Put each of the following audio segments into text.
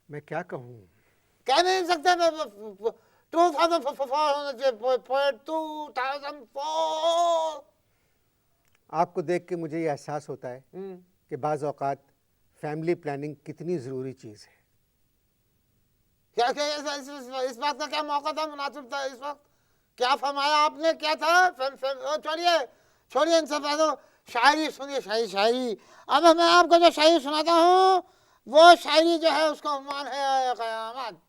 मैं क्या कहूँ? कह नहीं सकते। 2004। आपको देख के मुझे ये एहसास होता है कि बाज़ औक़ात फैमिली प्लानिंग कितनी ज़रूरी चीज़ है। क्या क्या इस बात का क्या मौका था, मुनासिब था इस वक्त? क्या फरमाया आपने, क्या था? छोड़िए छोड़िए इनसे पहले शायरी सुनिए, शायरी। अब मैं आपको जो शायरी सुनाता हूँ वो शायरी जो है उसका उन्वान है क़यामत।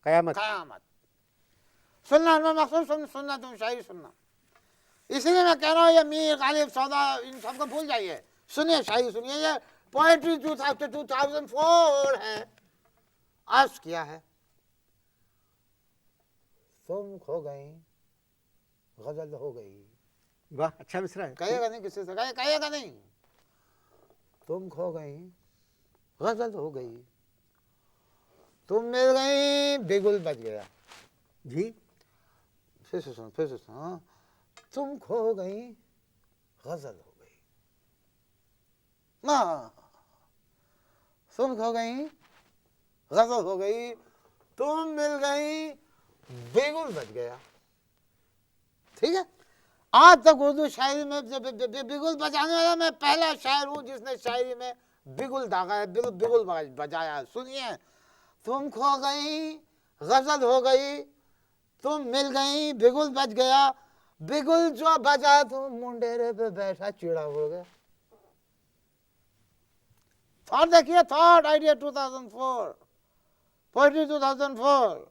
क़यामत। क़यामत सुनना, मैं मखसूस सुनना, तुम शायरी सुनना। इसलिए मैं कह रहा हूँ ये मीर गालिब सौदा इन सबको भूल जाइए। सुनिए शायरी सुनिए, ये पोएट्री 2004 है। अर्ज किया है, तुम खो गई गजल हो गई। वाह, अच्छा मिसरा है। कहेगा नहीं किसी से, कहेगा नहीं। तुम खो गई गजल हो गई, तुम मिल गई बिगुल बज गया। जी, फिर से सुनो। तुम खो गई गजल हो गई, ना तुम खो गई गजल हो गई, तुम मिल गई बिगुल बज गया। ठीक है, आज तक उर्दू शायरी में बिगुल बजाने वाला मैं पहला शायर हूं जिसने शायरी में बिगुल दागा है, बिगुल बजाया है। सुनिए, तुम खो गई गजल हो गई, तुम मिल गई बिगुल बज गया। बिगुल जो बजा तुम मुंडेरे पे बैठा चिड़ा हो गया। थॉट देखिए, थॉट आइडिया 2004, पोएट्री 2004।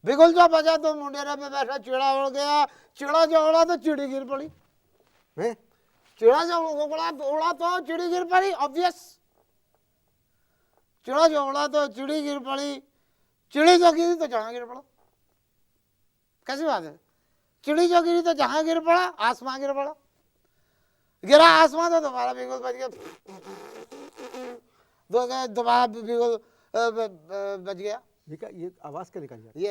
बिगुल जो बजा तो मुंडेरे पे बैठा चिड़ा उड़ गया। चिड़ा जो उड़ा तो चिड़ी गिर पड़ी। चिड़ा जो उड़ा तो चिड़ी गिर पड़ी, ऑब्वियस। चिड़ा जो उड़ा तो चिड़ी गिर पड़ी, चिड़ी जो गिरी तो जहां गिर पड़ा। कैसी बात है? चिड़ी जो गिरी तो जहां गिर पड़ा, आसमां गिर पड़ा। गिरा आसमां तो दोबारा बिगुल बज गया, दोबारा बिगुल बज गया। ये आवाज क्या निकल जाती?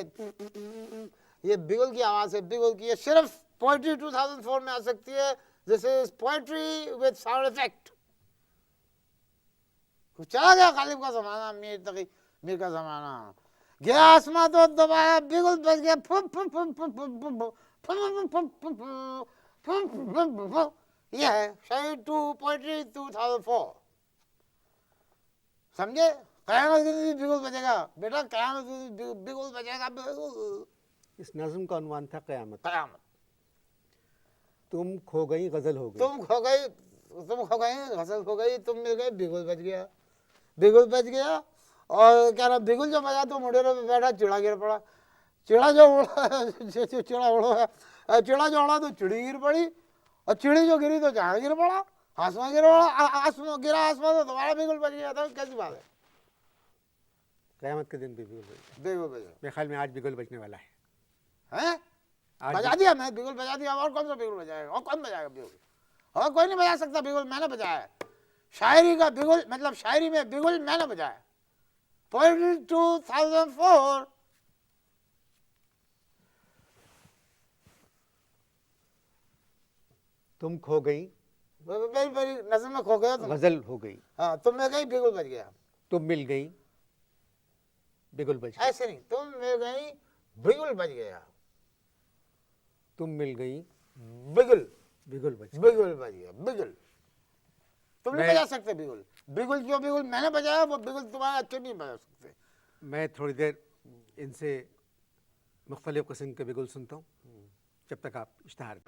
ये बिगुल की आवाज है, बिगुल की। ये सिर्फ पोएट्री 2004 में आ सकती है। This is poetry with sound effect. चला गया गालिब का जमाना, मीर का जमाना। गया आसमां तो दोबारा बिगुल बज गया। ये है शायरी टू पोएट्री 2004। समझे? कयामत के दिन बिगुल बजेगा बेटा, कयामत के दिन बिगुल बजेगा, बिगुल। इस नज़्म का उन्वान था क़यामत। कयामत। तुम खो गई गजल हो गई, तुम खो गई गजल हो गई, तुम मिल गए बिगुल बज गया। बिगुल बज गया और क्या ना, बिगुल जो बजा तो मुंडेरों पे बैठा चिड़ा गिर पड़ा। चिड़ा जो उड़ा चिड़ा जो उड़ा तो चिड़ी गिर पड़ी, और चिड़ी जो गिरी तो जहां गिर पड़ा, आसमां गिर पड़ा। आसमां गिरा, आसमां तो दोबारा बिगुल बज गया था। कैसी बात है? क़यामत के दिन भी बिगुल बजेगा। बिगुल बजा मेरे ख्याल में आज बिगुल बजने वाला है। हैं? आज बजा दिया मैं, बिगुल बजा दिया। और कौन सा बिगुल बजाएगा? और कौन बजाएगा बिगुल? और कोई नहीं बजा सकता बिगुल, मैंने बजाया है। शायरी का बिगुल, मतलब शायरी में बिगुल मैंने बजाया। पोएट्री 2004। तुम खो गई मेरी नजर में खो गया तुम। गजल हो गई, हाँ, तुम मिल गई बिगुल बज गया। तुम मिल गई बिगुल बज गया, ऐसे नहीं, तुम मिल गई बिगुल बज गया। तुम मिल गई बिगुल बिगुल बज गया। बिगुल बज गया, बिगुल। तुम नहीं बजा सकते बिगुल। बिगुल जो बिगुल मैंने बजाया वो बिगुल तुम्हारे अच्छे नहीं बजा सकते। मैं थोड़ी देर इनसे मुख्तलिफ किस्म के बिगुल सुनता हूँ, जब तक आप इश्तहार